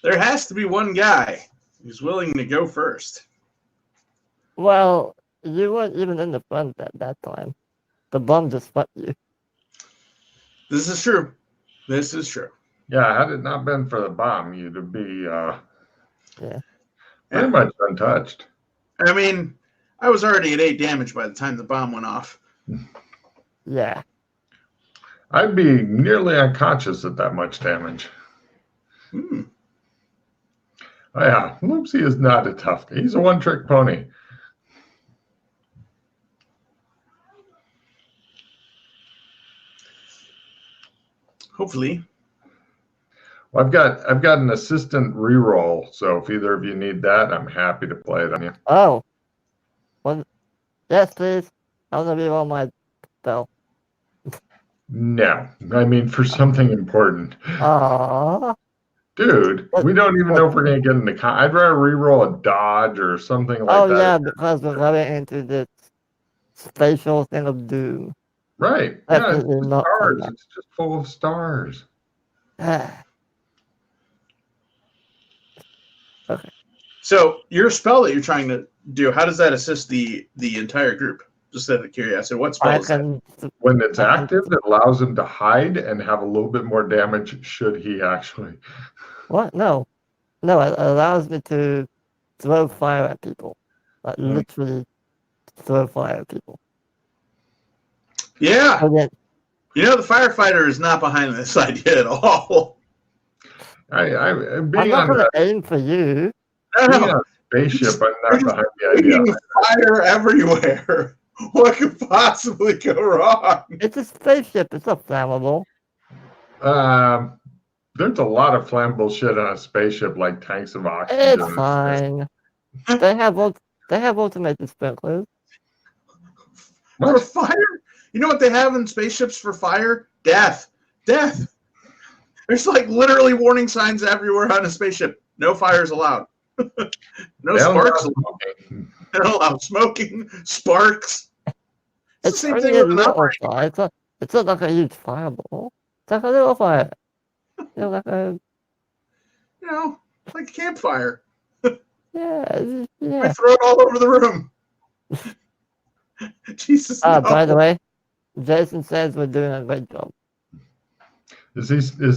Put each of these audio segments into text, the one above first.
There has to be one guy who's willing to go first. Well, you weren't even in the front at that time. The bomb just fucked you. This is true. This is true. Yeah, had it not been for the bomb, you'd be Yeah. pretty much untouched. I mean, I was already at 8 damage by the time the bomb went off. Yeah. I'd be nearly unconscious at that much damage. Hmm. Oh yeah, Loopsy is not a tough guy. He's a one-trick pony. Hopefully. Well, I've got an assistant reroll, so if either of you need that, I'm happy to play it on you. Oh. Well, yes, please. I want to reroll my spell. No, I mean for something important. Aww. Dude, we don't even know if we're gonna get into I'd rather reroll a dodge or something like that. Oh yeah, because we're going into this spatial thing of doom. Right. Yeah, it's Definitely just not stars. combat. It's just full of stars. Okay. So your spell that you're trying to do, how does that assist the entire group? Just out of curiosity, what spell I is that? can. When it's active, it allows him to hide and have a little bit more damage should he actually. What? No. No, it allows me to throw fire at people. Like literally throw fire at people. Yeah. And then, You know, the firefighter is not behind this idea at all. I'm Being not on going to aim for you. being on a spaceship, I'm not behind the idea. Freaking fire everywhere. What could possibly go wrong? It's a spaceship. It's not flammable. There's a lot of flammable shit on a spaceship, like tanks of oxygen. It's fine. They have automated sprinklers. For fire? You know what they have in spaceships for fire? Death. Death. There's like literally warning signs everywhere on a spaceship. No fires allowed. No sparks allowed. They don't allow smoking, sparks. It's the same only thing a with an little operating. fire. It's not like a huge fireball. It's like a little fire. You know, like a You know, like a campfire. yeah. I throw it all over the room. Jesus. No. By the way, Jason says we're doing a great job. Is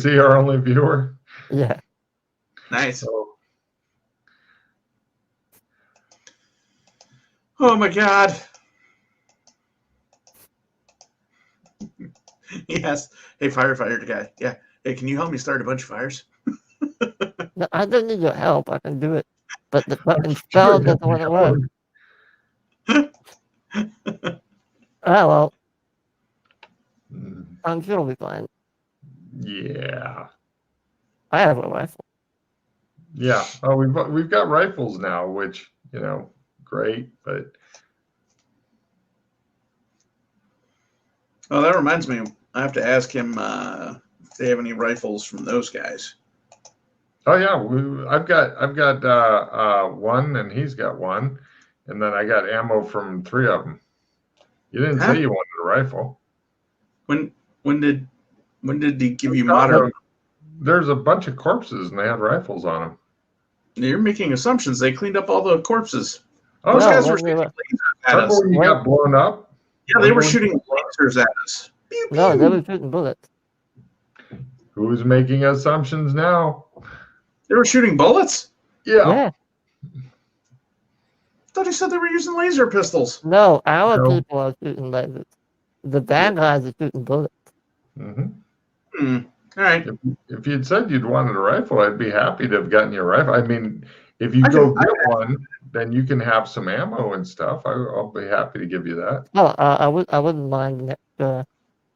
he our only viewer? Yeah. Nice. So, Oh my God. Yes. Hey, firefighter guy. Yeah. Hey, can you help me start a bunch of fires? No, I don't need your help. I can do it. But the fucking spell doesn't want to work. Oh well. I'm sure it'll be fine. Yeah. I have a rifle. Yeah. Oh, we've got rifles now, which, great, but Oh, that reminds me. I have to ask him if they have any rifles from those guys. oh yeah, I've got one and he's got one, and then I got ammo from 3 of them. You didn't say you wanted a rifle. When did he give you modern? There's a bunch of corpses and they had rifles on them. You're making assumptions. They cleaned up all the corpses. Oh, Those No, guys were when shooting we lasers at remember us. when you got blown up? Yeah, they were shooting lasers at us. Pew, pew. No, they were shooting bullets. Who's making assumptions now? They were shooting bullets? Yeah. I thought he said they were using laser pistols. No, our No. people are shooting lasers. The bad guys are shooting bullets. Mm-hmm. All right. If you'd said you'd wanted a rifle, I'd be happy to have gotten you a rifle. I mean, if you I go can- get one, then you can have some ammo and stuff. I'll be happy to give you that. Oh, I wouldn't mind an extra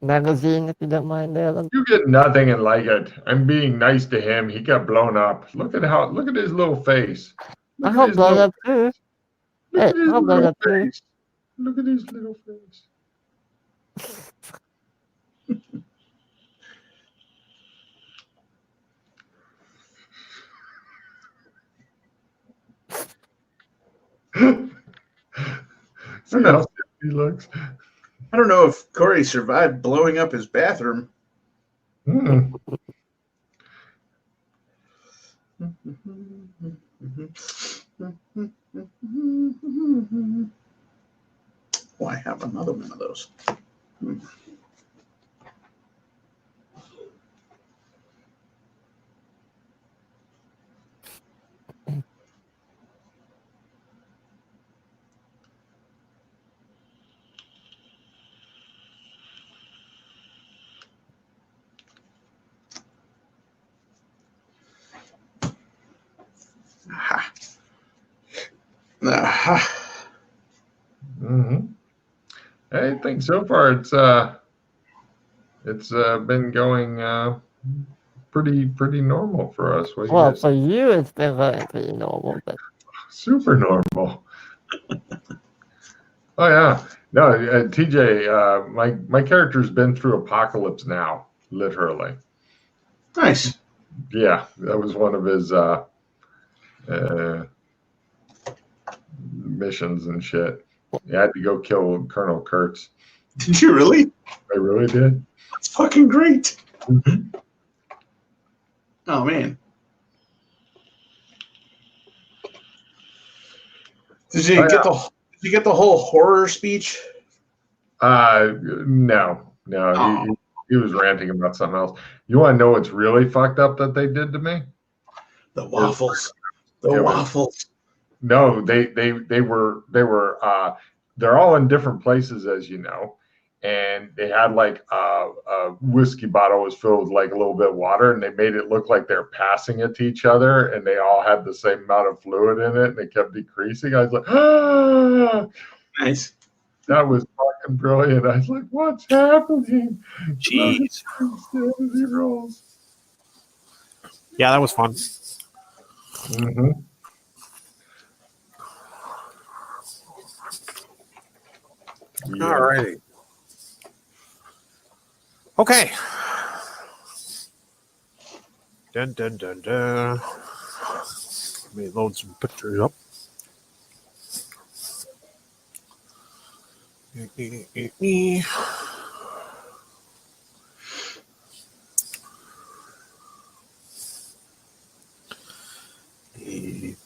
magazine if you don't mind there. You get nothing and like it. I'm being nice to him. He got blown up. Look at his little face. I Look at hope his blown little up too. Look Hey, at his I'll blow little up too. face. Look at his little face. See how sick he looks. I don't know if Corey survived blowing up his bathroom. Mm. Oh, I have another one of those. Aha. Aha. Mm-hmm. I think so far it's been going pretty normal for us. What do you Well, guys for think? you, it's been very pretty normal, but Super normal. Oh yeah, no, TJ, my character's been through Apocalypse Now, literally. Nice. Yeah, that was one of his missions and shit. He had to go kill Colonel Kurtz. Did you really? I really did. That's fucking great. Mm-hmm. Oh man. Did you get the whole horror speech? No, Oh. he was ranting about something else. You want to know what's really fucked up that they did to me? The waffles. No, they were they're all in different places, as you know, and they had like a whiskey bottle was filled with like a little bit of water, and they made it look like they're passing it to each other, and they all had the same amount of fluid in it, and they kept decreasing. I was like, ah, Nice. that was fucking brilliant. I was like, what's happening? Jeez. Insanity rolls. Yeah, that was fun. Mm-hmm. Yeah. All righty. Okay. Dun dun dun dun. Let me load some pictures up.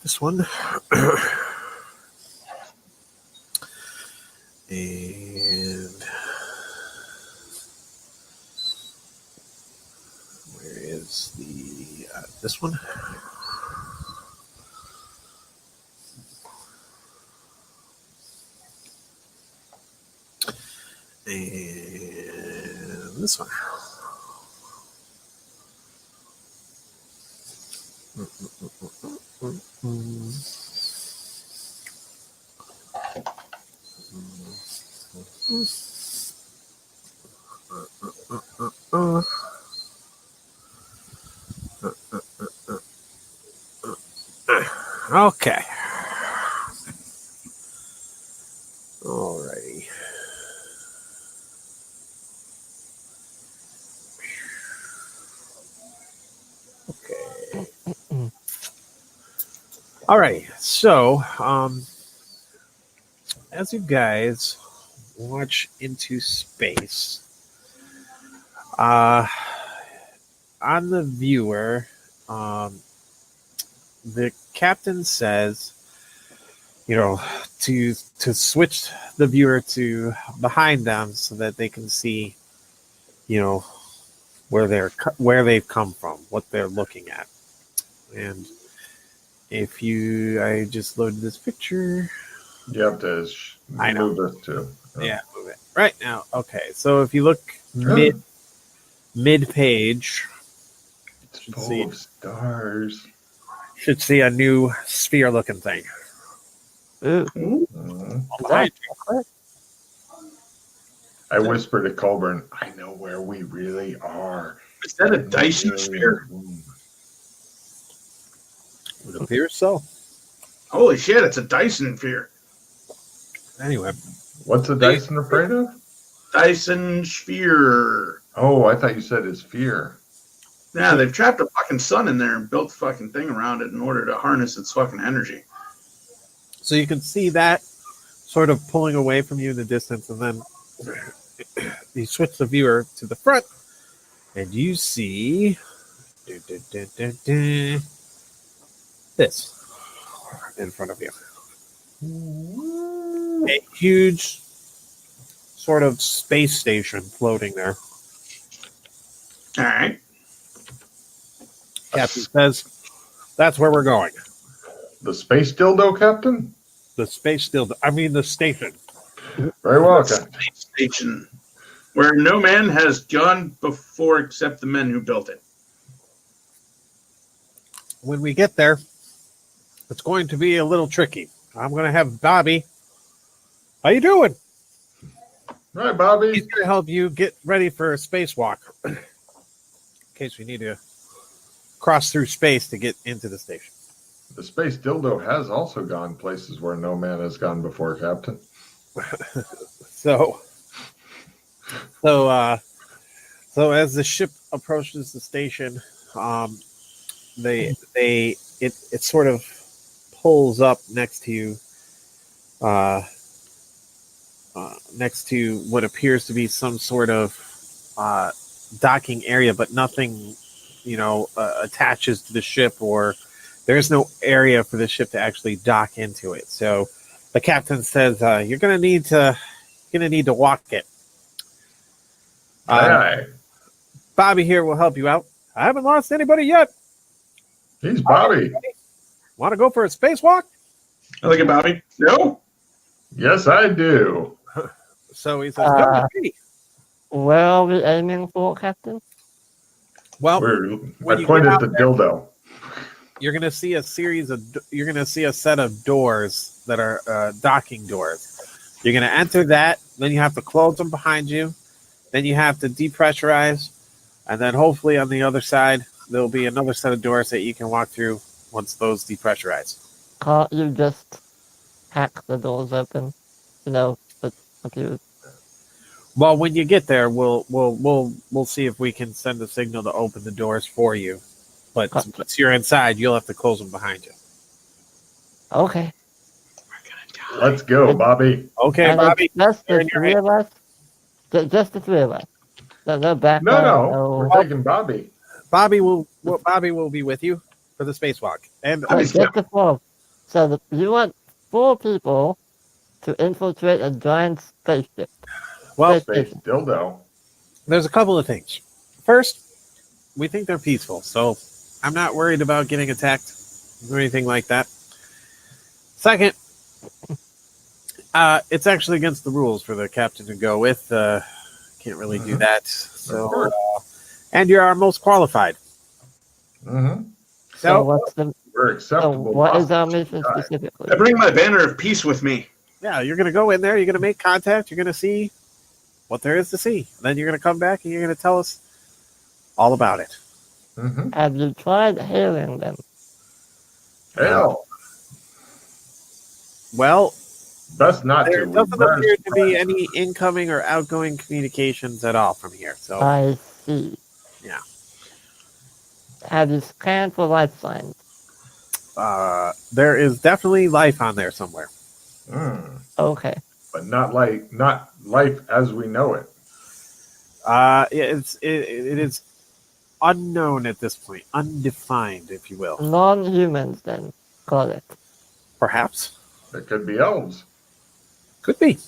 This one. And where is the this one? And this one. Okay. Alrighty. Okay. Alright. So, as you guys watch into space, on the viewer, the captain says, you know, to switch the viewer to behind them so that they can see, you know, where they've come from, what they're looking at. And if I just loaded this picture. You have to I know. move it too. Yeah, move it right now. Okay, so if you look mid page, It's full of stars. should see a new sphere looking thing. ooh, Mhm. Behind you. I whispered to Colburn, I know where we really are. Is that a Dyson sphere? It appears so. Holy shit, it's a Dyson sphere. Anyway, What's the Dyson afraid of? Dyson sphere. Oh, I thought you said it's fear. Yeah, they've trapped a fucking sun in there and built a fucking thing around it in order to harness its fucking energy. so you can see that sort of pulling away from you in the distance, and then you switch the viewer to the front, and you see this in front of you. A huge sort of space station floating there. All right. Captain says, that's where we're going. The space dildo, Captain? The the station. Very well, Captain. Space station where no man has gone before except the men who built it. When we get there, it's going to be a little tricky. I'm going to have Bobby. How you doing? All right, Bobby. He's going to help you get ready for a spacewalk. In case we need to cross through space to get into the station. The space dildo has also gone places where no man has gone before, Captain. So as the ship approaches the station, it sort of pulls up next to you, next to what appears to be some sort of docking area, but nothing, attaches to the ship, or there's no area for the ship to actually dock into it. So the captain says, "You're gonna need to walk it." All right. Bobby here will help you out. I haven't lost anybody yet. He's Bobby. Want to go for a spacewalk? I look at Bobby. No. Yes, I do. So he says, "Come with me." Where are we aiming for, Captain? Well, I pointed at the dildo. you're going to see a set of doors that are docking doors. You're going to enter that, then you have to close them behind you, then you have to depressurize, and then hopefully on the other side there'll be another set of doors that you can walk through once those depressurize. Can't you just hack the doors open? But okay. Well, when you get there, we'll see if we can send a signal to open the doors for you. But once you're inside, you'll have to close them behind you. Okay. Let's go, Bobby. Okay, And Bobby. just you're the in your three of us? Just the three of us. No backup. No, we're taking Bobby. Bobby will be with you for the spacewalk. And Just the four. So you want 4 people to infiltrate a giant spaceship. well, Space dildo. there's a couple of things. First, we think they're peaceful, so I'm not worried about getting attacked or anything like that. Second, it's actually against the rules for the captain to go with. Can't really do that. So, and you're our most qualified. Mm-hmm. So what's the We're acceptable. what is our mission Guy. specifically? I bring my banner of peace with me. Yeah, you're going to go in there, you're going to make contact, you're going to see what there is to see. Then you're going to come back and you're going to tell us all about it. Mm-hmm. Have you tried hailing them? Hell, Well, best not there to. doesn't appear to be any incoming or outgoing communications at all from here. So, I see. Yeah. Have you scanned for life signs? there is definitely life on there somewhere. Okay. But not life as we know it. It is unknown at this point, undefined, if you will. Non-humans then. Got it. Perhaps. It could be elves. Could be.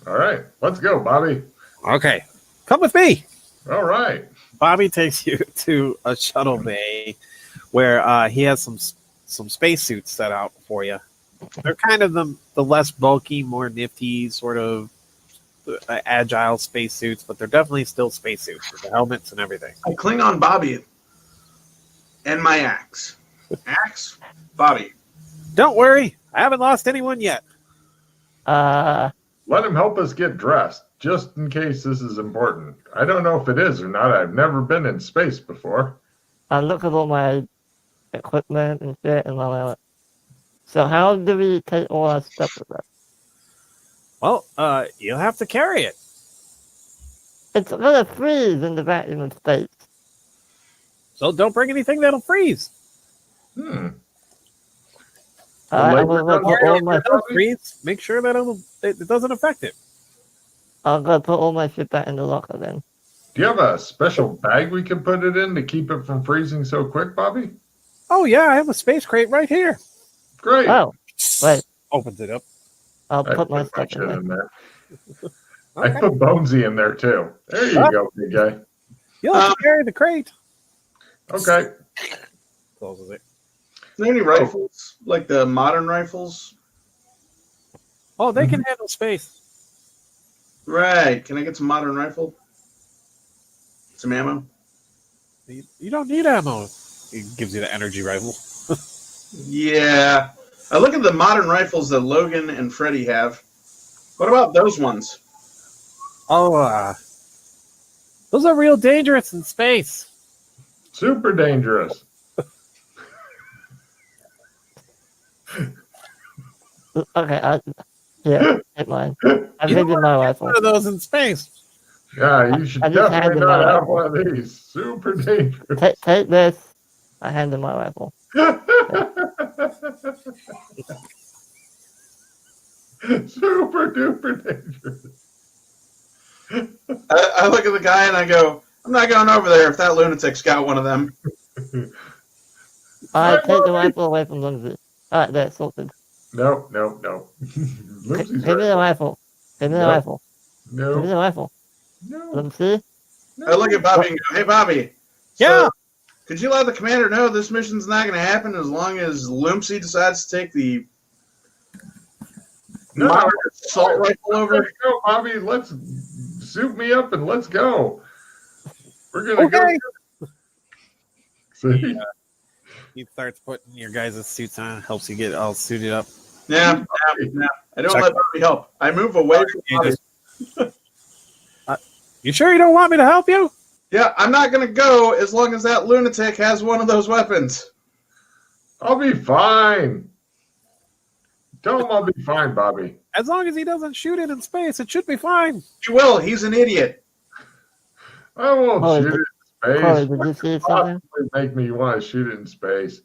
All right, let's go, Bobby. Okay. Come with me. All right. Bobby takes you to a shuttle bay where he has some spacesuits set out for you. They're kind of the less bulky, more nifty, sort of agile spacesuits, but they're definitely still spacesuits with the helmets and everything. I cling on Bobby and my axe. Axe? Bobby. Don't worry, I haven't lost anyone yet. Let him help us get dressed, just in case this is important. I don't know if it is or not. I've never been in space before. I look at all my equipment and shit and all that. So how do we take all our stuff with us? Well, you'll have to carry it. It's gonna freeze in the vacuum of space. So don't bring anything that'll freeze. I'm gonna Don't put worry, all my It'll freeze. Make sure that it doesn't affect it. I'm gonna put all my shit back in the locker then. Do you have a special bag we can put it in to keep it from freezing so quick, Bobby? Oh yeah, I have a space crate right here. Great. Oh, wait. Opens it up. I'll I put my put stuff shit in there. in there. Okay. I put Bonesy in there too. There you go, big guy. You'll have to carry the crate. Okay. Closes it. Is there any rifles like the modern rifles? Oh, they can handle space. Right. Can I get some modern rifle? Some ammo? You don't need ammo. He gives you the energy rifle. Yeah. I look at the modern rifles that Logan and Freddy have. What about those ones? Oh, those are real dangerous in space. Super dangerous. Okay, here, take mine. I'll You give you my rifle. One of those in space. Yeah, you should I just definitely handed not my have rifle. one of these. Super dangerous. Take this. I handed my rifle. Super duper dangerous. I look at the guy and I go, I'm not going over there if that lunatic's got one of them. I take the rifle away from Lindsay. Alright, there, sorted. No. Give me the rifle. Give me the Nope. rifle. Give me the No. rifle. Let me see. I look at Bobby and go, hey, Bobby. Yeah. Could you let the commander know this mission's not going to happen as long as Lumpsy decides to take the modern assault rifle over? Let's go, Bobby. Let's suit me up and let's go. We're gonna Okay. go. See? He starts putting your guys' suits on, helps you get all suited up. Yeah. I don't let Bobby help. I move away from You Bobby. You sure you don't want me to help you? Yeah, I'm not going to go as long as that lunatic has one of those weapons. I'll be fine. Tell him I'll be fine, Bobby. As long as he doesn't shoot it in space, it should be fine. He will. He's an idiot. I won't Oh, shoot it in Corey, space. did you see something? Possibly make me want to shoot it in space.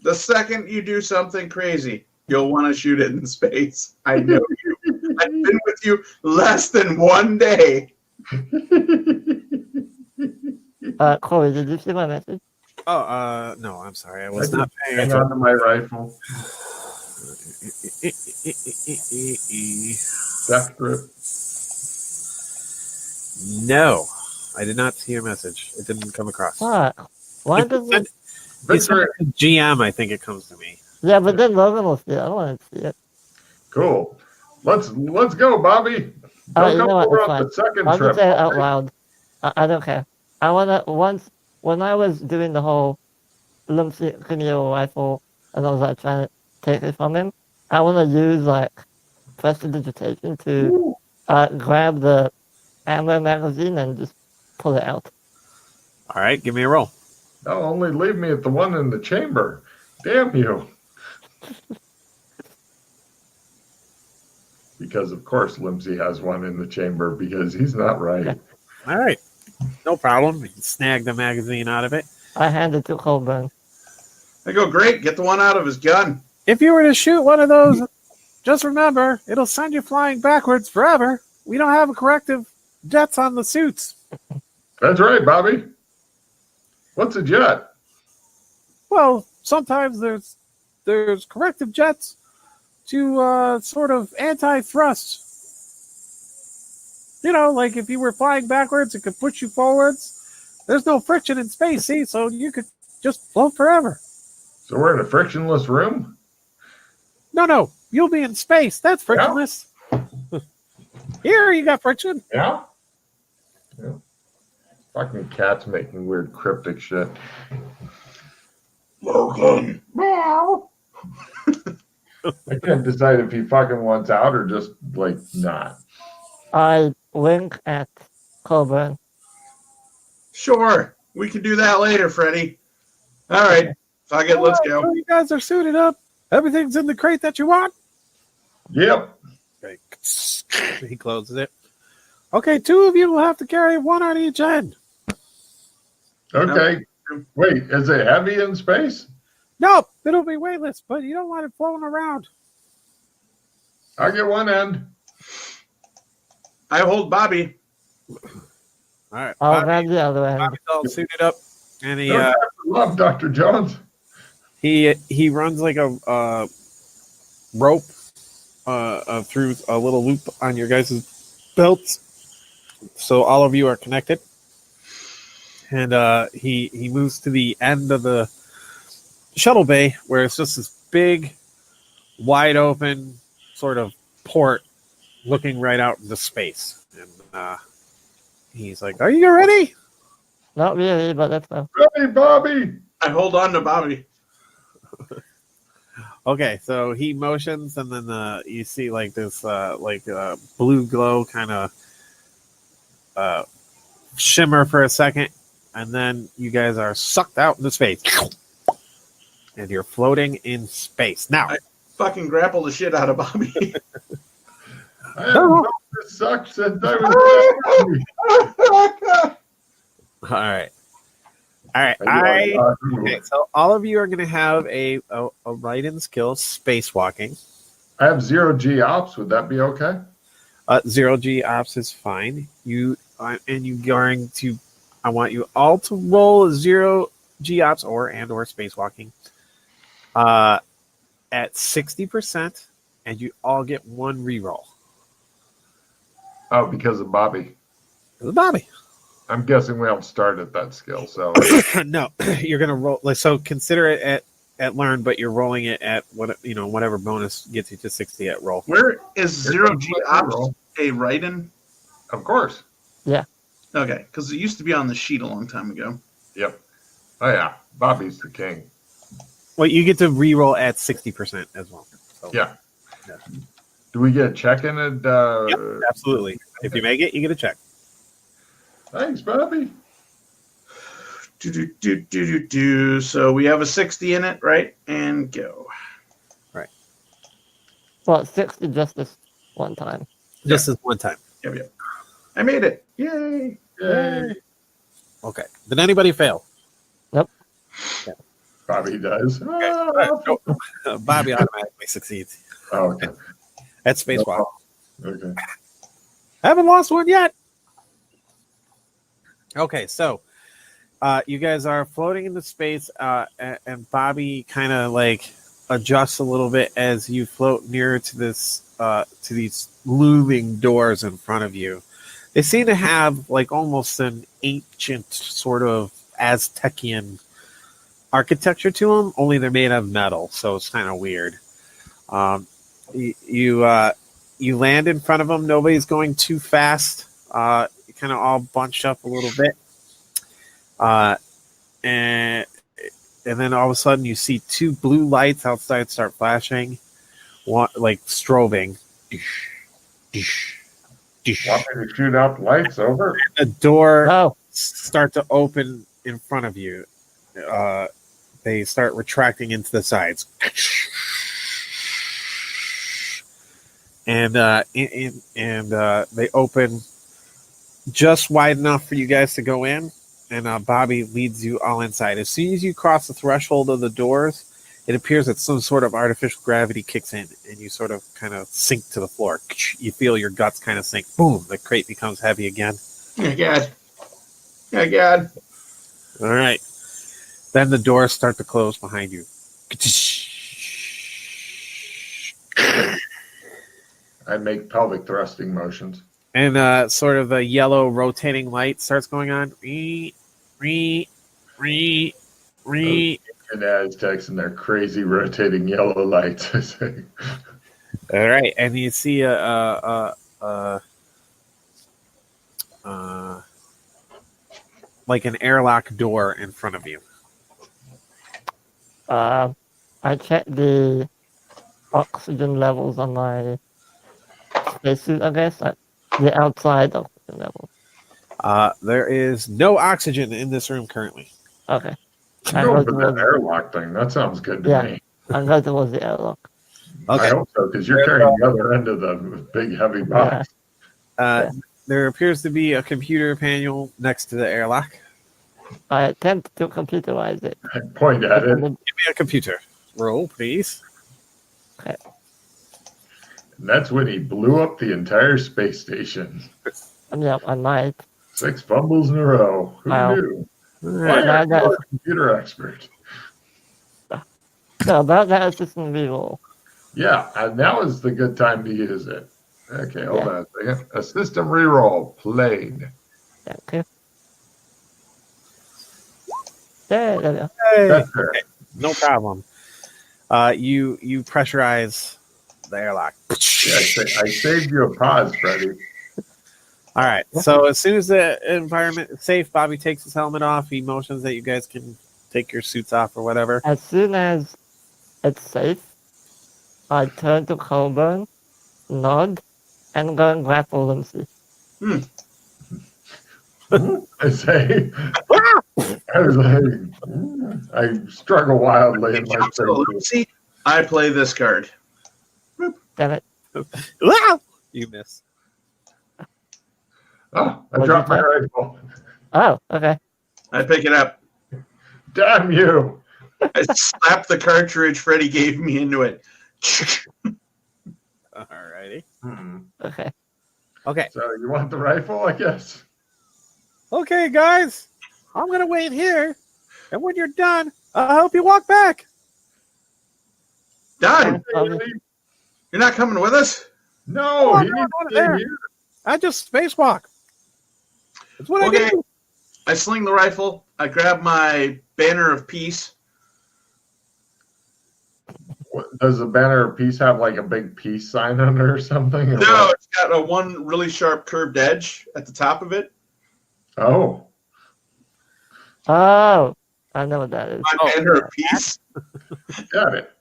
The second you do something crazy, you'll want to shoot it in space. I know you. I've been with you less than one day. Corey, did you see my message? Oh, no, I'm sorry. I was I not just paying hang attention. on to my rifle. Death grip. No, I did not see your message. It didn't come across. Fuck. Why does it? You sent it to GM, I think it comes to me. Yeah, but then Logan will see it. I don't want to see it. Cool. Let's go, Bobby. Alright, you Don't know come what? over It's on fine. the second I'll trip. just say it out loud. I don't care. I wanna when I was doing the whole Lumpy rifle and I was like trying to take it from him, I wanna use like prestidigitation to grab the ammo magazine and just pull it out. All right, give me a roll. No, only leave me at the one in the chamber. Damn you. Because, of course, Limsey has one in the chamber because he's not right. All right, no problem. You can snag the magazine out of it. I handed to Colburn. I go, great. Get the one out of his gun. If you were to shoot one of those, just remember, it'll send you flying backwards forever. We don't have a corrective jets on the suits. That's right, Bobby. What's a jet? Well, sometimes there's corrective jets to sort of anti-thrust. You know, like if you were flying backwards, it could push you forwards. There's no friction in space, see, so you could just float forever. So we're in a frictionless room? No, you'll be in space. That's frictionless. Here, you got friction. Yeah? Fucking cats making weird cryptic shit. Logan. Meow. I can't decide if he fucking wants out or just, like, not. I wink at Colburn. Sure. We can do that later, Freddy. All right. Fuck it. Let's go. So you guys are suited up. Everything's in the crate that you want. Yep. Okay. He closes it. Okay, 2 of you will have to carry one on each end. Okay. Wait, is it heavy in space? Nope, it'll be weightless, but you don't want it floating around. I'll get one end. I hold Bobby. All right. I'll grab the other end. Bobby's all suited up, and he Don't have to love, Dr. Jones. He runs like a rope through a little loop on your guys' belts, so all of you are connected. And he moves to the end of the shuttle bay where it's just this big, wide open sort of port looking right out into space. And he's like, "Are you ready?" Not really, but that's fine. Ready, Bobby. I hold on to Bobby. Okay, so he motions, and then you see like this blue glow kind of shimmer for a second, and then you guys are sucked out into space, and you're floating in space. Now, Fucking grapple the shit out of Bobby. I haven't felt this suck since I was all right. Okay, so all of you are going to have a write-in skill, spacewalking. I have 0 G ops. Would that be okay? 0 G ops is fine. I want you all to roll 0 G ops or spacewalking at 60%, and you all get 1 reroll. Oh, because of Bobby. Bobby. I'm guessing we don't start at that skill, so No, you're gonna roll. So consider it at learn, but you're rolling it at whatever bonus gets you to 60 at roll. Where is 0 G ops a write-in? of course. Yeah. Okay, because it used to be on the sheet a long time ago. Yep. Oh yeah, Bobby's the king. Well, you get to re-roll at 60% as well. So, Yeah. Yeah. Do we get a check in it? Yep, absolutely. If you make it, you get a check. Thanks, Bobby. So we have a 60 in it, right? And go. Right. Well, 60 just this one time. Just this one time. Yep. I made it. Yay. Yay. Okay. Did anybody fail? Bobby does. Bobby automatically succeeds. Oh, okay. That's spacewalk. Okay. Haven't lost one yet. Okay, so you guys are floating into space, and Bobby kind of like adjusts a little bit as you float nearer to these looming doors in front of you. They seem to have like almost an ancient sort of Aztecian architecture to them, only they're made of metal, so it's kind of weird. You land in front of them. Nobody's going too fast. You kind of all bunched up a little bit, and then all of a sudden you see 2 blue lights outside start flashing, one like strobing. Want me to shoot out the lights over? The door Oh, start to open in front of you. They start retracting into the sides, and they open just wide enough for you guys to go in. And Bobby leads you all inside. As soon as you cross the threshold of the doors, it appears that some sort of artificial gravity kicks in, and you sort of kind of sink to the floor. You feel your guts kind of sink. Boom! The crate becomes heavy again. Oh, God. Oh, God. All right. Then the doors start to close behind you. I make pelvic thrusting motions. And sort of a yellow rotating light starts going on. Re. And Aztecs and their crazy rotating yellow lights. I say. All right, and you see like an airlock door in front of you. I checked the oxygen levels on my spacesuit, I guess. The outside oxygen level. There is no oxygen in this room currently. Okay. Go for that airlock thing. That sounds good to me. I'm going towards the airlock. I hope so, because you're carrying the other end of the big heavy box. There appears to be a computer panel next to the airlock. I attempt to computerize it. I point at it. Give me a computer roll, please. Okay. And that's when he blew up the entire space station. Yeah, I might. 6 fumbles in a row. Who Wow. knew? All Why right. are that- you a computer expert? So that assistant reroll. Yeah, and now is the good time to use it. Okay, hold Yeah. on a second. A system reroll played. Okay. There we go. Hey. That's fair. No problem. You pressurize the airlock. Yeah, I saved you a pause, Freddie. All right. So as soon as the environment is safe, Bobby takes his helmet off. He motions that you guys can take your suits off or whatever. As soon as it's safe, I turn to Colburn, nod, and go and grapple and see. I say, I was like, I struggle wildly in my space. See, I play this card. Damn it. You miss. Oh, I What'd dropped you my say? rifle. Oh, okay. I pick it up. Damn you. I slap the cartridge Freddie gave me into it. All righty. Okay. Okay. So you want the rifle, I guess? Okay, guys. I'm gonna wait here, and when you're done, I'll help you walk back. Done. Um, You're not coming with us? No, Oh, he no, needs not to stay there. here. I just spacewalk. That's what I Okay. do. I sling the rifle. I grab my banner of peace. Does the banner of peace have like a big peace sign on it or something? Or No, what? it's got a one really sharp curved edge at the top of it. Oh, Oh, I know what that is. My banner of peace. got it.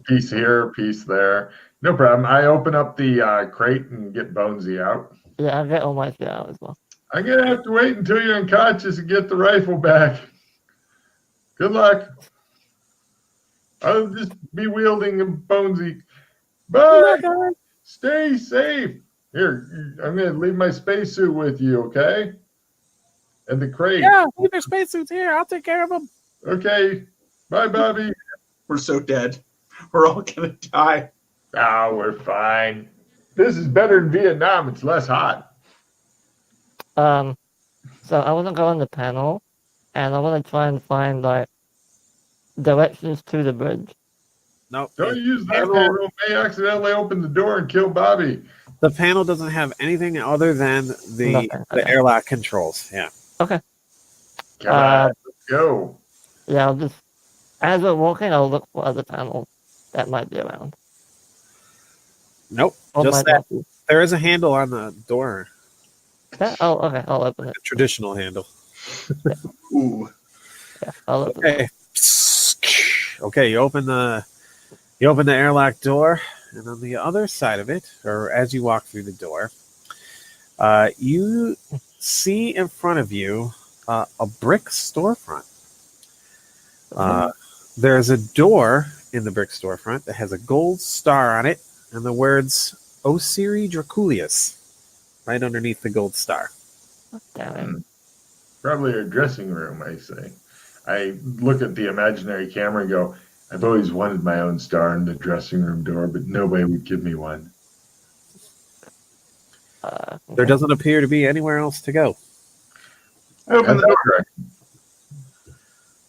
Piece here, piece there. No problem. I open up the crate and get Bonesy out. Yeah, I get all my shit out as well. I'm gonna have to wait until you're unconscious and get the rifle back. Good luck. I'll just be wielding a Bonesy. Bye. Stay safe. Here, I'm gonna leave my spacesuit with you, okay? And the crate. Yeah, leave their spacesuits here. I'll take care of them. Okay. Bye, Bobby. We're so dead. We're all gonna die. Oh, we're fine. This is better than Vietnam. It's less hot. So I want to go on the panel, and I want to try and find like directions to the bridge. No, Don't use that panel. May accidentally open the door and kill Bobby. the panel doesn't have anything other than the Nothing, okay. airlock controls. Yeah. Okay. Come on, let's go. Yeah, I'll just as we're walking, I'll look for other panels that might be around. Nope. Or Just might that. not be. There is a handle on the door. Oh, okay. I'll open it. A traditional handle. Ooh. Yeah, I'll open it. Okay. Okay, you open the airlock door, and on the other side of it, or as you walk through the door, you see in front of you a brick storefront. There's a door in the brick storefront that has a gold star on it and the words Osiri Draculius right underneath the gold star. Damn it. Probably a dressing room, I say. I look at the imaginary camera and go, I've always wanted my own star in the dressing room door, but nobody would give me one. There doesn't appear to be anywhere else to go. I open the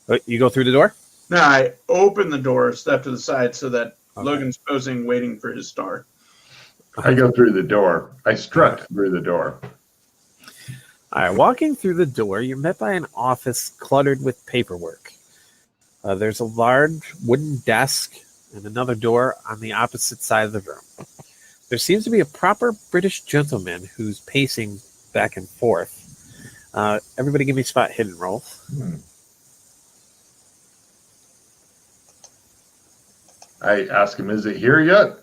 door. You go through the door? No, I open the door, step to the side so that Okay. Logan's posing, waiting for his star. I go through the door. I strut through the door. All right, walking through the door, you're met by an office cluttered with paperwork. There's a large wooden desk and another door on the opposite side of the room. There seems to be a proper British gentleman who's pacing back and forth. Everybody give me spot hidden rolls. I ask him, is it here yet?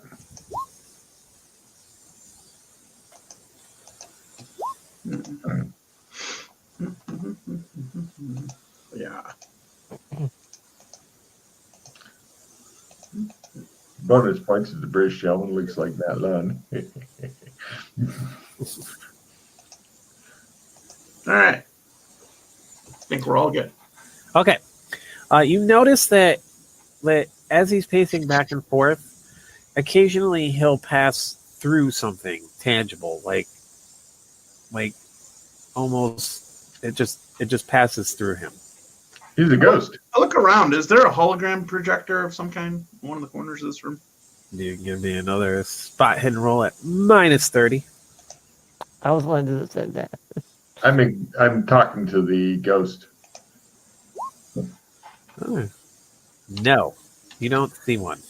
Yeah. Bonus points to the British gentleman. Looks like Matt Lund. All right. I think we're all good. Okay. You notice that as he's pacing back and forth, occasionally he'll pass through something tangible, like almost It just passes through him. He's a ghost. I look around. Is there a hologram projector of some kind in one of the corners of this room? You give me another spot hidden roll at -30. I was going to do the same that. I'm talking to the ghost. Oh. No, you don't see one.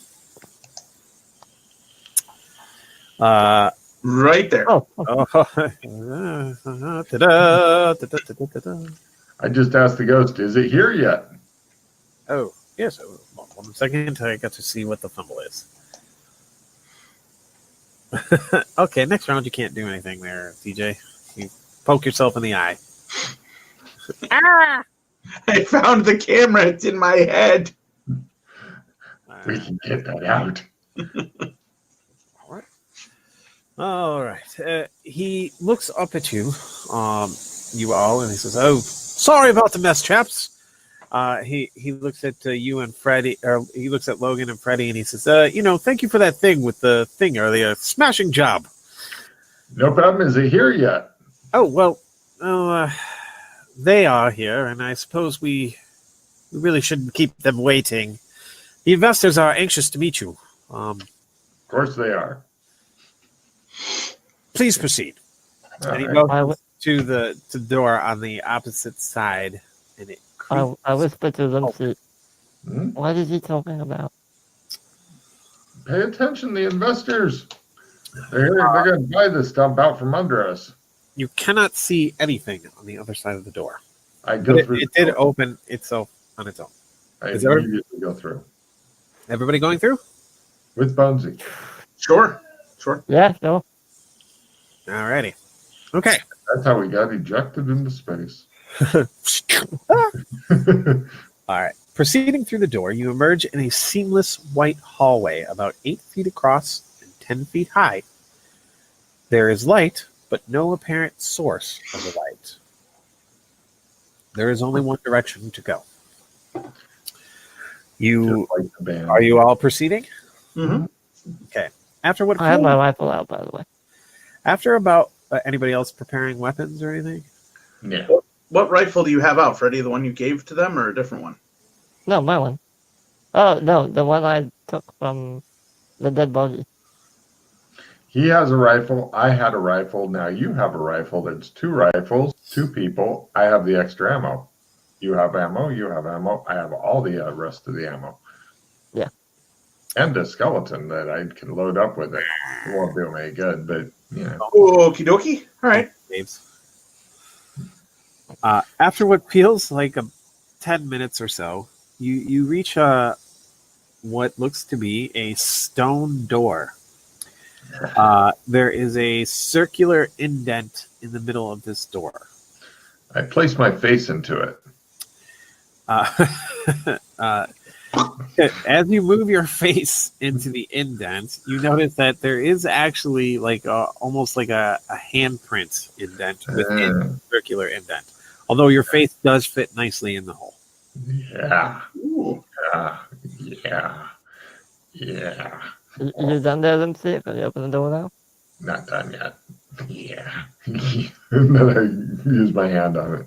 Right there. Oh, I just asked the ghost, is it here yet? oh, yes. 1 second. I got to see what the fumble is. Okay, next round you can't do anything there, TJ. You poke yourself in the eye. I found the camera. It's in my head. We can get that out. All right. He looks up at you, you all, and he says, "Oh, sorry about the mess, chaps." He looks at you and Freddie, or he looks at Logan and Freddie, and he says, "Thank you for that thing with the thing earlier. Smashing job." No problem. Is it here yet? Oh well, they are here, and I suppose we really shouldn't keep them waiting. The investors are anxious to meet you. Of course they are. Please proceed. All And he right. goes to the door on the opposite side, and it creaks. I whispered to them, Hmm? what is he talking about? Pay attention, the investors. They're going to buy this stuff out from under us. You cannot see anything on the other side of the door. I go But through. it did open itself on its own. I Is there- immediately go through. Everybody going through? With Bonesy. Sure. Yeah, no. Alrighty. Okay. That's how we got ejected into space. All right. Proceeding through the door, you emerge in a seamless white hallway about 8 feet across and 10 feet high. There is light, but no apparent source of the light. There is only one direction to go. Just like the band. Are you all proceeding? Mm-hmm. Okay. After what? I have my rifle out, by the way. After about anybody else preparing weapons or anything? Yeah. What rifle do you have out, Freddie? The one you gave to them or a different one? No, my one. Oh, no, the one I took from the dead body. He has a rifle. I had a rifle. Now you have a rifle. That's 2 rifles, 2 people. I have the extra ammo. You have ammo. You have ammo. I have all the rest of the ammo. Yeah. And a skeleton that I can load up with it. It won't do me any good, but yeah. Okie dokie. All right. Games. After what feels like 10 minutes or so, you reach what looks to be a stone door. There is a circular indent in the middle of this door. I place my face into it. As you move your face into the indent, you notice that there is actually like almost like a handprint indent within the circular indent. Although your face does fit nicely in the hole. Yeah. Ooh. Yeah. You done there, Lindsay? Can you open the door now? Not done yet. Yeah. And then I use my hand on it.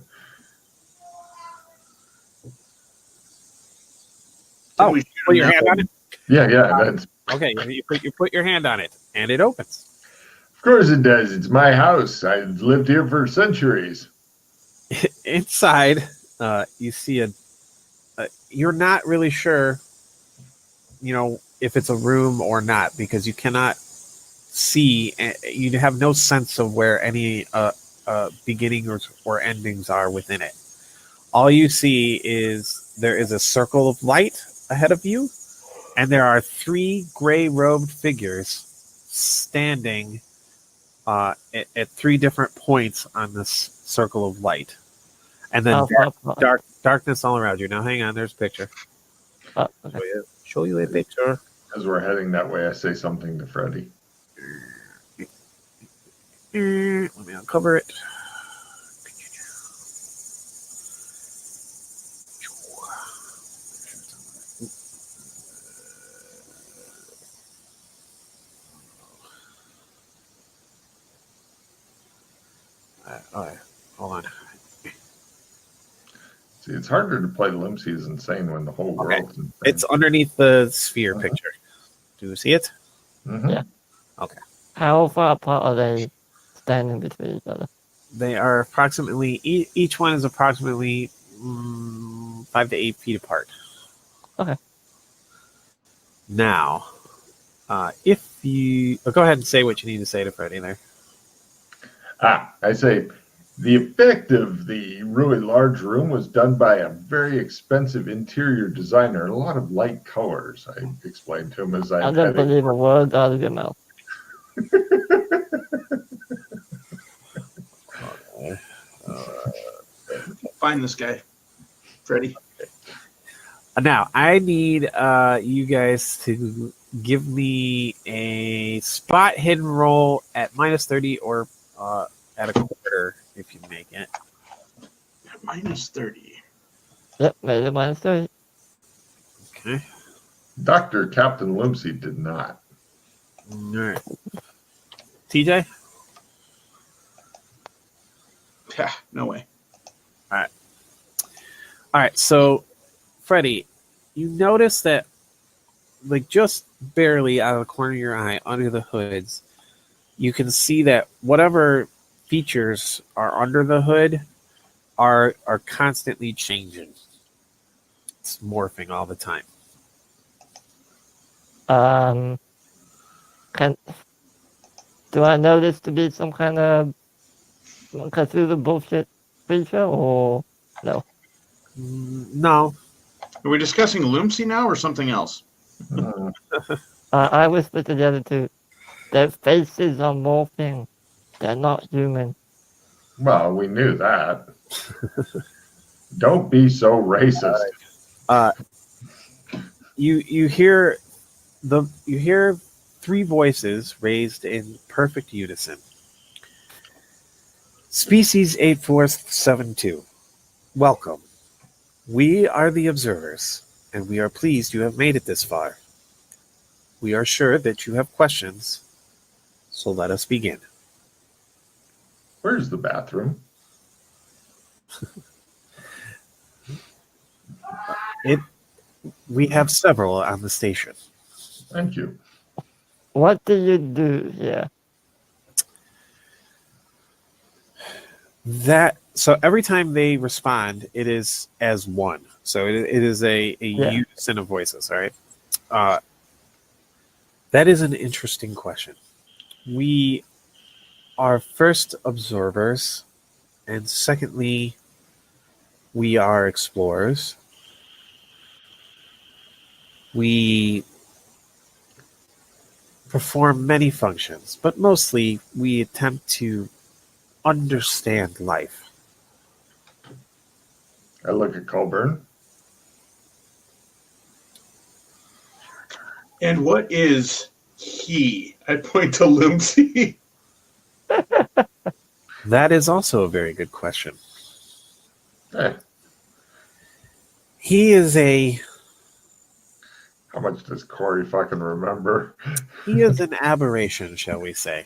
Oh, We shoot put your him hand now? on it? Yeah. That's, Okay, you put your hand on it, and it opens. of course it does. It's my house. I've lived here for centuries. Inside, you see you're not really sure, if it's a room or not, because you cannot see, you have no sense of where any beginnings or endings are within it. All you see is there is a circle of light ahead of you, and there are 3 gray-robed figures standing at 3 different points on this circle of light. And then darkness all around you. Now, hang on. There's a picture. Okay. Show you a picture. As we're heading that way, I say something to Freddie. Let me uncover it. All right, hold on. See, it's harder to play Limpsy is insane when the whole Okay. world's insane. It's underneath the sphere picture. Do you see it? Mhm. Yeah. Okay. How far apart are they standing between each other? They are approximately, each one is approximately 5 to 8 feet apart. Okay. Now, if you go ahead and say what you need to say to Freddy there. I say the effect of the really large room was done by a very expensive interior designer. A lot of light colors, I explained to him as I I don't believe a word out of your mouth. Find this guy, Freddy. Now, I need you guys to give me a spot hidden roll at -30 or at a quarter if you make it. -30. Yep, made it -3. Okay. Dr. Captain Limpsy did not. All right. TJ? Yeah, no way. All right. So, Freddy, you notice that, like, just barely out of the corner of your eye, under the hoods, you can see that whatever features are under the hood are constantly changing. It's morphing all the time. Do I know this to be some kind of Cthulhu bullshit feature or no? No. Are we discussing Loomsy now or something else? I whispered to the other two. Their faces are morphing. They're not human. Well, we knew that. Don't be so racist. You hear three voices raised in perfect unison. Species 8472. Welcome. We are the observers, and we are pleased you have made it this far. We are sure that you have questions, so let us begin. Where's the bathroom? We have several on the station. Thank you. What do you do here? So every time they respond, it is as one. So it is a unison of voices. All right. That is an interesting question. We are first observers, and secondly, we are explorers. We perform many functions, but mostly we attempt to understand life. I look at Colburn. And what is he? I point to Loomsy. That is also a very good question. Hey, He is how much does Corey fucking remember? an aberration, shall we say.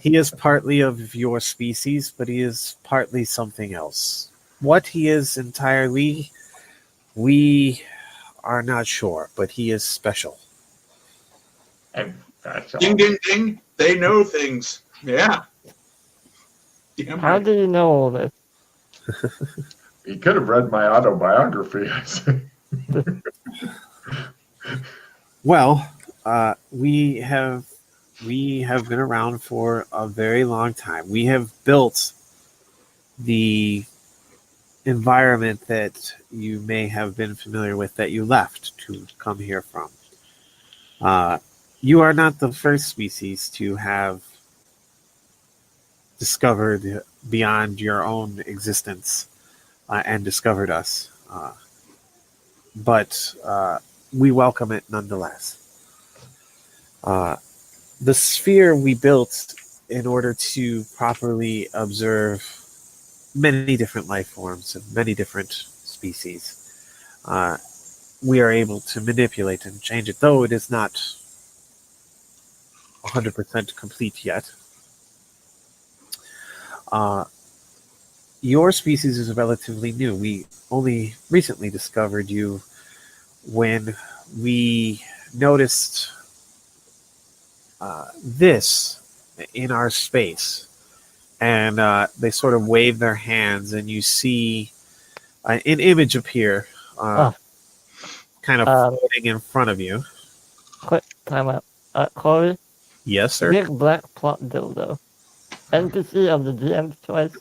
He is partly of your species, but he is partly something else. What he is entirely, we are not sure, but he is special. And that's all. Ding, ding, ding. They know things. Yeah. Damn How right. do you know all this? He could have read my autobiography, I say. Well, we have been around for a very long time. We have built the environment that you may have been familiar with that you left to come here from. You are not the first species to have discovered beyond your own existence and discovered us. But we welcome it nonetheless. The sphere we built in order to properly observe many different life forms and many different species. We are able to manipulate and change it, though it is not 100% complete yet. your species is relatively new. We only recently discovered you when we noticed this in our space. And they sort of wave their hands, and you see an image appear, Oh, kind of Um, floating in front of you. quick timeout. Corey, Yes, sir. big black plot dildo. NPC of the GM's choice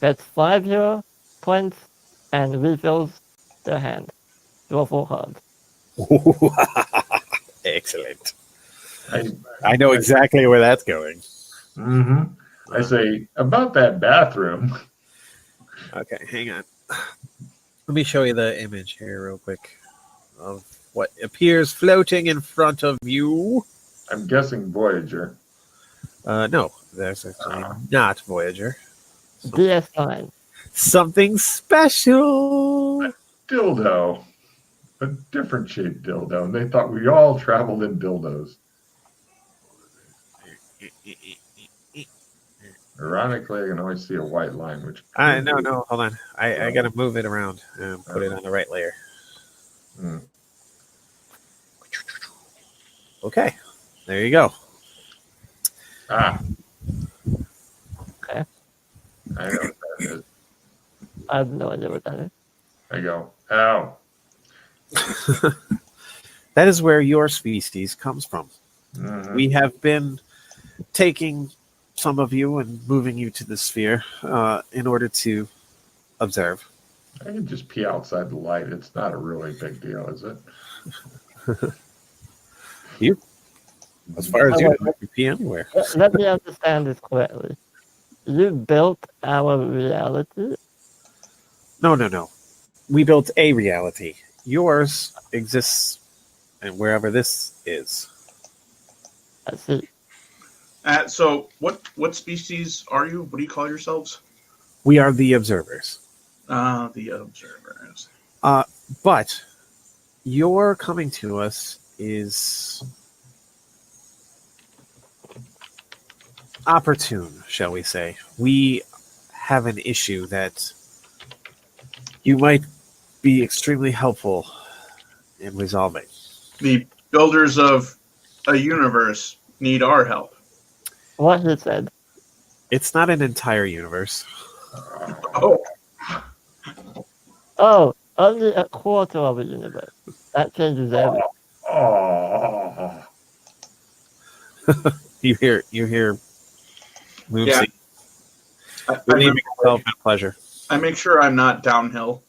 gets 5 hero points and refills their hand. Draw 4 cards. Excellent. I, I know exactly where that's going. mm-hmm. I say about that bathroom. Okay, hang on. Let me show you the image here real quick of what appears floating in front of you. I'm guessing Voyager. No, that's actually not Voyager. DS9. Something special. Dildo. A different shaped dildo. And they thought we all traveled in dildos. Ironically, I can always see a white line, which No, hold on. I gotta move it around and put it on the right layer. Hmm. Okay, there you go. Ah. Okay. I know what that is. I have no idea what that is. I go, ow. That is where your species comes from. Mhm. We have been taking some of you and moving you to the sphere in order to observe. I can just pee outside the light. It's not a really big deal, is it? As far as you know, you can pee anywhere. Let me understand this correctly. You built our reality? No. We built a reality. Yours exists and wherever this is. I see. So what species are you? What do you call yourselves? We are the observers. The observers. But your coming to us is opportune, shall we say. We have an issue that you might be extremely helpful in resolving. The builders of a universe need our help. What he said. It's not an entire universe. Oh, Oh, only a quarter of a universe. That changes everything. Oh. You hear Moonsy yeah. I relieving himself in pleasure. I make sure I'm not downhill.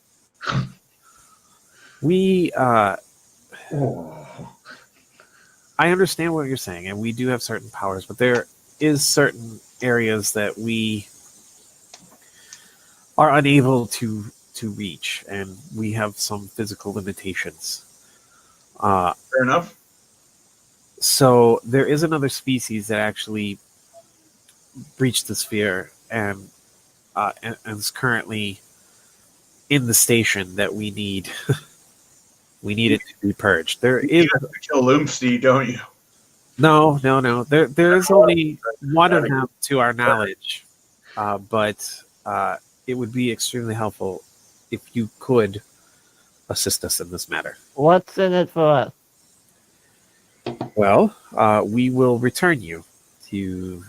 We Oh. I understand what you're saying, and we do have certain powers, but there is certain areas that we are unable to reach, and we have some physical limitations. Fair enough. So there is another species that actually breached the sphere and is currently in the station that we need. We need it to be purged. There is You have to kill Loomsty, don't you? no. There is only one of them to our knowledge, but it would be extremely helpful if you could assist us in this matter. What's in it for us? Well, we will return you to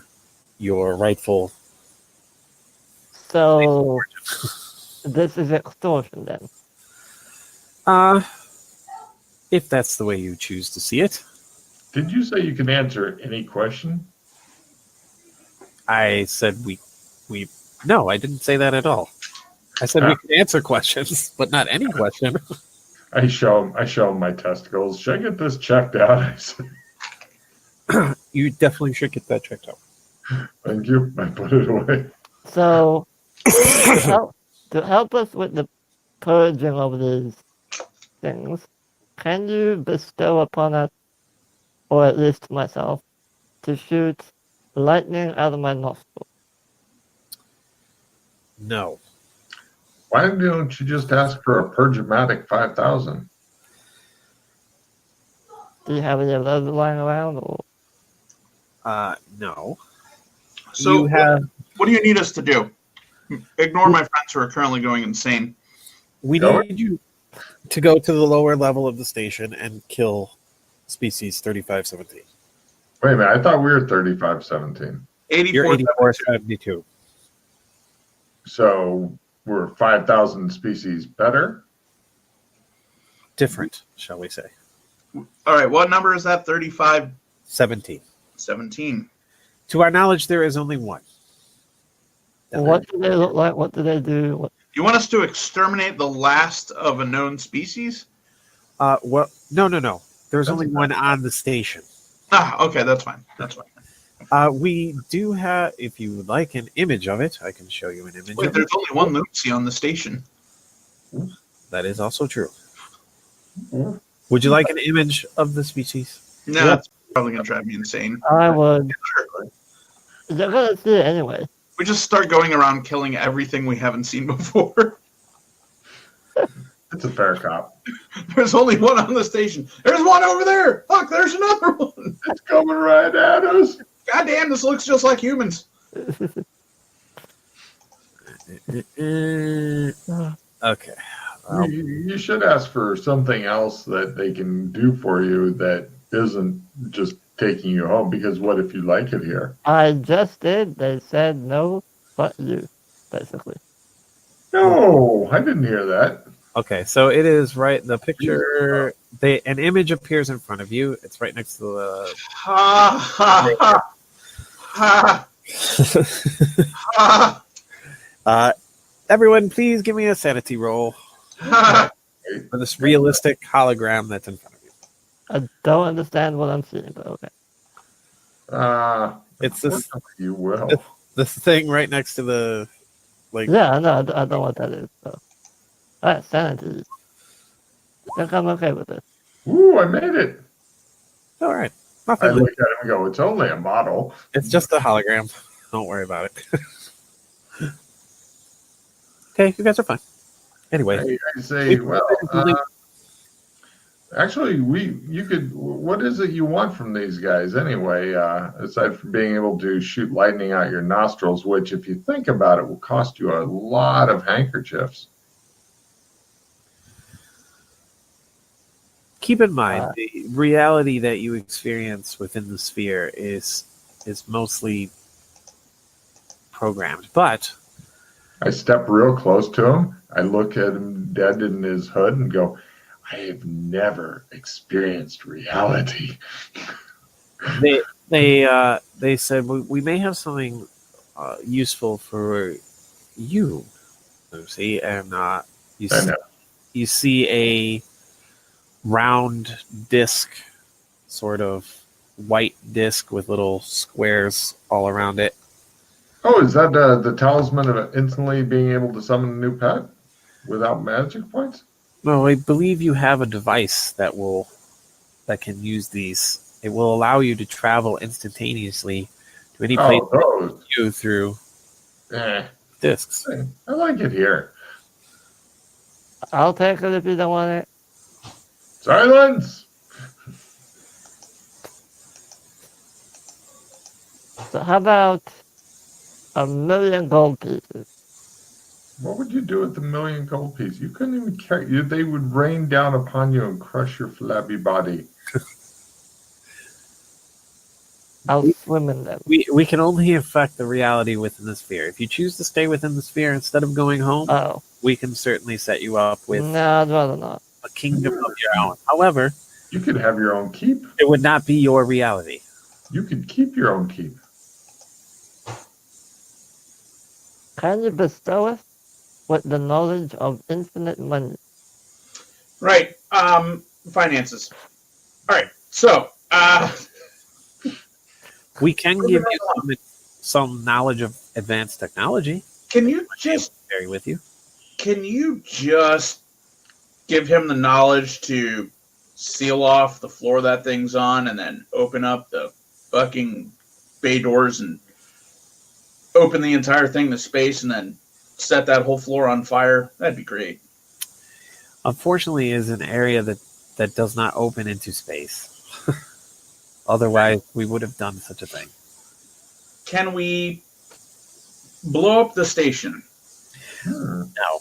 your rightful. So, this is extortion then. If that's the way you choose to see it. Did you say you can answer any question? I said we. No, I didn't say that at all. I said we can answer questions, but not any question. I show him my testicles. Should I get this checked out? I said, You definitely should get that checked out. thank you. I put it away. So, to help us with the purging of these things, can you bestow upon us, or at least myself, to shoot lightning out of my nostril? No. Why don't you just ask for a Purgomatic 5000? Do you have any of those lying around? Or? No. So You have. what do you need us to do? Ignore my friends who are currently going insane. We need you to go to the lower level of the station and kill species 3517. Wait a minute, I thought we were 3517. You're 8472. So we're 5,000 species better? Different, shall we say. All right, what number is that? 17. 17. To our knowledge, there is only one. What do they look like? What do they do? You want us to exterminate the last of a known species? Well, no. There's only one on the station. Okay, that's fine. That's fine. We do have, if you would like an image of it, I can show you an image Wait, of there's it. only one Lucy on the station. That is also true. Hmm. Would you like an image of the species? No, that's probably going to drive me insane. I would. They're gonna see it anyway. We just start going around killing everything we haven't seen before. It's a fair cop. There's only one on the station. There's one over there. Fuck, there's another one. It's coming right at us. God damn, this looks just like humans. Okay. You should ask for something else that they can do for you that isn't just taking you home, because what if you like it here? I just did. They said no, but you, basically. No, I didn't hear that. Okay, so it is right. The picture, an image appears in front of you. It's right next to the. Ha ha ha ha ha. Everyone, please give me a sanity roll ha. for this realistic hologram that's in front of you. I don't understand what I'm seeing, but okay. It's this You will. this thing right next to the Yeah, I know. I know what that is. So. All right, sanity. I think I'm okay with it. Ooh, I made it. All right. I Nothing. look at it and go, it's only a model. It's just a hologram. Don't worry about it. Okay, you guys are fine. Anyway, I say, well, actually, you could. What is it you want from these guys anyway? Aside from being able to shoot lightning out your nostrils, which, if you think about it, will cost you a lot of handkerchiefs. keep in mind the reality that you experience within the sphere is mostly programmed, but I step real close to him. I look at him dead in his hood and go, I have never experienced reality. they said we may have something useful for you, Lucy, and you see a round disc, sort of white disc with little squares all around it. Oh, is that the talisman of instantly being able to summon a new pet without magic points? No, I believe you have a device that can use these. It will allow you to travel instantaneously to any place you through discs. I like it here. I'll take it if you don't want it. Silence! So how about 1,000,000 gold pieces? What would you do with the 1,000,000 gold piece? You couldn't even carry. They would rain down upon you and crush your flabby body. I'll swim in them. We can only affect the reality within the sphere. If you choose to stay within the sphere instead of going home, we can certainly set you up with No, I'd rather not. a kingdom of your own. However, You could have your own keep. it would not be your reality. You could keep your own keep. Can you bestow us with the knowledge of infinite money? Right. Finances. All right. So, We can give you some knowledge of advanced technology. can you just Carry with you. give him the knowledge to seal off the floor that thing's on and then open up the fucking bay doors and open the entire thing to space and then set that whole floor on fire? That'd be great. Unfortunately, is an area that does not open into space. Otherwise, we would have done such a thing. Can we blow up the station No.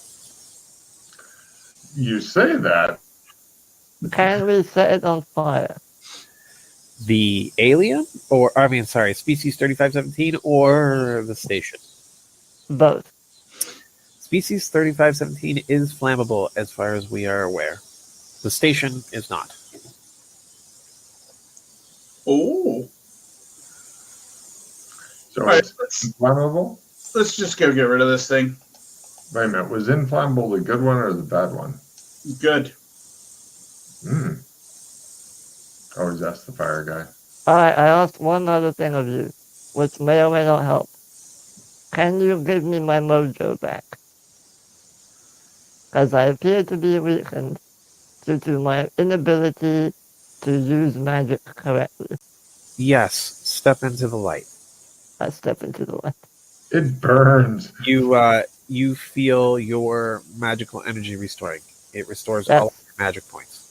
You say that. Can we set it on fire? The alien, species 3517 or the station? Both. Species 3517 is flammable as far as we are aware. The station is not. Oh. So All right, it's inflammable? let's just go get rid of this thing. Wait a minute. Was inflammable the good one or the bad one? Good. Always ask the fire guy. Alright, I asked one other thing of you, which may or may not help. Can you give me my mojo back? Because I appear to be weakened due to my inability to use magic correctly. Yes, step into the light. I step into the light. It burns. You feel your magical energy restoring. It restores all of your magic points.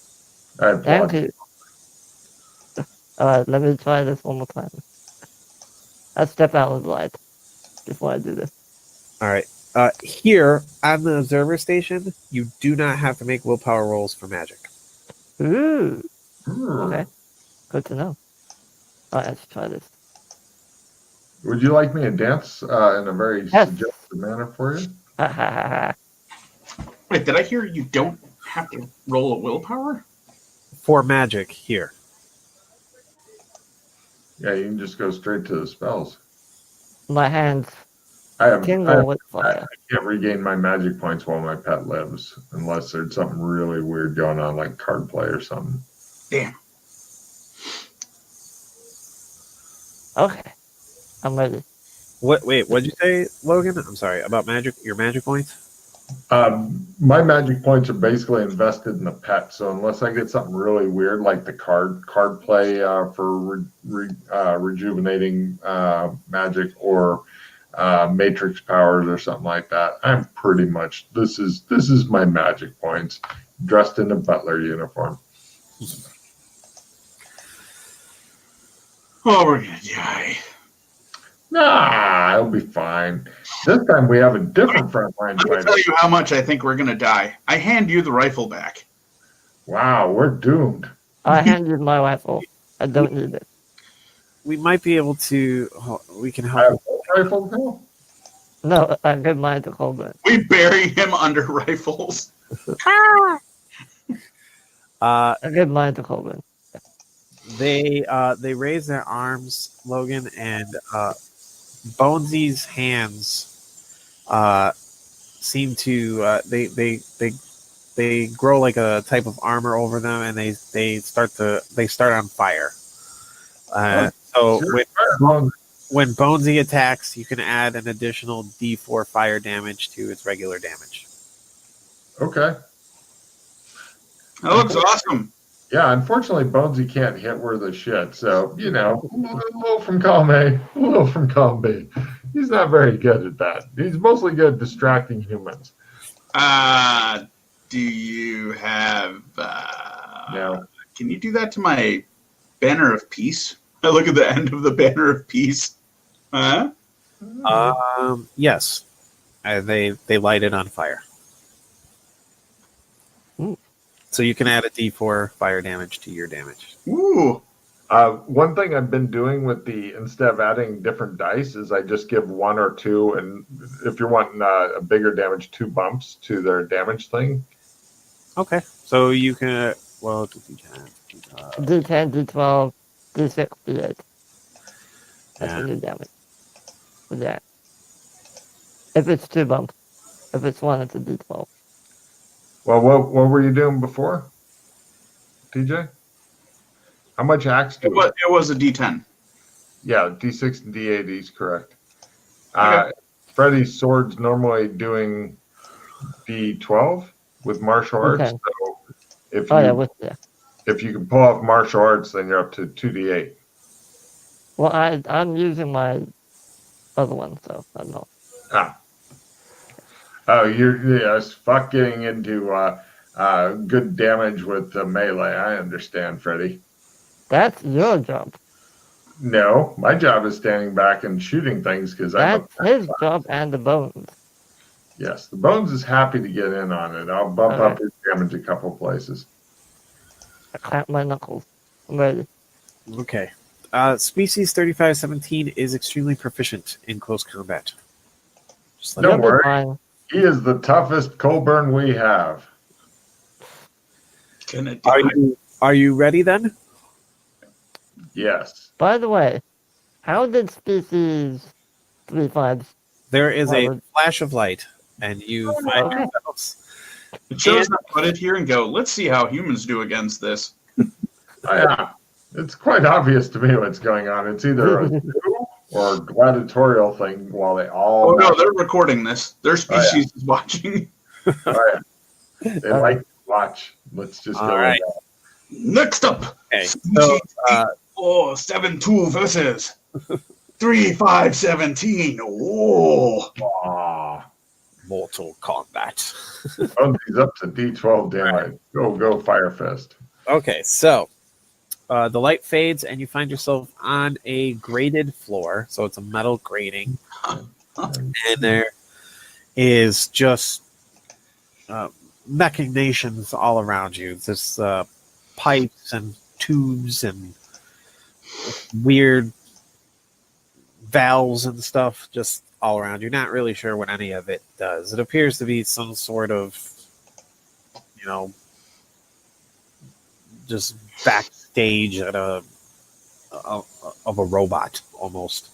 I applaud Thank you. Alright, let me try this one more time. I step out of the light before I do this. All right. Here on the observer station, you do not have to make willpower rolls for magic. Ooh, Hmm. okay. Good to know. Alright, let's try this. Would you like me to dance in a very Yes. suggestive manner for you? Ha ha ha ha. Wait, did I hear you don't have to roll a willpower? For magic, here. Yeah, you can just go straight to the spells. My hands I tingle with fire. can't regain my magic points while my pet lives, unless there's something really weird going on, like card play or something. Damn. Okay. I'm ready. Wait, what'd you say, Logan? I'm sorry, about magic, your magic points? My magic points are basically invested in the pet, so unless I get something really weird, like the card play for rejuvenating magic or matrix powers or something like that, I'm pretty much this is my magic points, dressed in a butler uniform. Oh, we're gonna die. Nah, it'll be fine. This time we have a different front line Let me fighter. tell you how much I think we're gonna die. I hand you the rifle back. Wow, we're doomed. I hand you my rifle. I don't need it. We might be able to. We can I help. have a rifle now. No, I give mine to Colburn. We bury him under rifles. I give mine to Colburn. They raise their arms, Logan, and Bonesy's hands seem to they grow like a type of armor over them, and they start on fire. So when Bonesy attacks, you can add an additional D4 fire damage to its regular damage. Okay. That looks awesome. Yeah, unfortunately, Bonesy can't hit worth a shit. So, a little from column A, a little from column B. He's not very good at that. He's mostly good at distracting humans. Do you have... No. Can you do that to my banner of peace? I look at the end of the banner of peace. Huh? Yes. They light it on fire. Ooh. So you can add a D4 fire damage to your damage. Ooh. One thing I've been doing with instead of adding different dice is I just give one or two, and if you're wanting a bigger damage, 2 bumps to their damage thing. Okay. So you can, D10, D10, D12, D6, D8. That's Yeah. the new damage. For that. If it's 2 bumps. If it's 1, it's a D12. Well, what were you doing before, TJ? How much axe do It was a D10. Yeah, D6 and D8 is correct. Okay. Freddy's sword's normally doing D12 with martial arts. Okay. So if you can pull off martial arts, then you're up to 2D8. Well, I'm using my other one, so I don't know. Oh, you're fuck getting into good damage with the melee. I understand, Freddy. That's your job. No, my job is standing back and shooting things because I'm That's his job and the bones. Yes, the Bones is happy to get in on it. I'll bump up his damage a couple places. I clap my knuckles. I'm ready. Okay. Species 3517 is extremely proficient in close combat. Just let Don't You'll be worry. fine. He is the toughest Colburn we have. Gonna die. Are you ready then? Yes. By the way, how did species 3-5? There is a Well, flash of light, and you find okay. yourselves. It shows not put it here and go, let's see how humans do against this. Oh, yeah. It's quite obvious to me what's going on. It's either a zoo or a gladiatorial thing while they all... Oh, no, they're recording this. Their species is watching. Oh, yeah. They like to watch. Let's just go All right. with that. Next up, Okay. So, 472 versus 3517. Oh, Aw. Mortal Kombat. He's up to D12 damage. Go, Fire Fist. Okay, so the light fades, and you find yourself on a graded floor. So it's a metal grating, and there is just machinations all around you. There's pipes and tubes and weird valves and stuff just all around. You're not really sure what any of it does. It appears to be some sort of, just backstage at of a robot almost.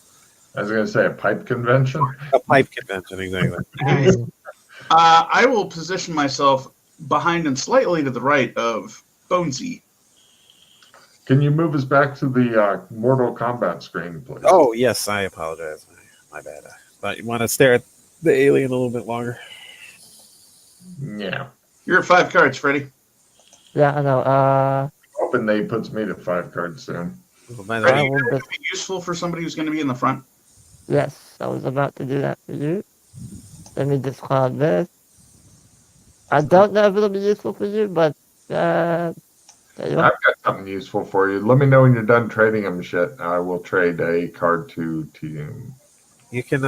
I was going to say a pipe convention. A pipe convention, exactly. I will position myself behind and slightly to the right of Bonesy. Can you move us back to the Mortal Kombat screen, please? Oh, yes, I apologize. My bad. But you want to stare at the alien a little bit longer? Yeah. You're at 5 cards, Freddy. Yeah, I know. Hoping they puts me to 5 cards soon. Freddy, I you will think it just, would be useful for somebody who's going to be in the front? yes, I was about to do that for you. Let me discard this. I don't know if it'll be useful for you, but there you are. I've got something useful for you. Let me know when you're done trading them shit. I will trade a card to you. You can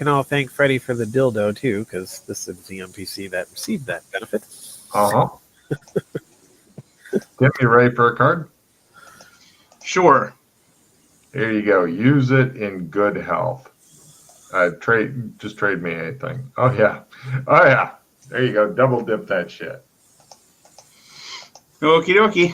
all thank Freddy for the dildo too, because this is the NPC that received that benefit. Uh-huh. Tim, you ready for a card? Sure. Here you go. Use it in good health. Just trade me anything. Oh yeah. There you go. Double dip that shit. Okie dokie.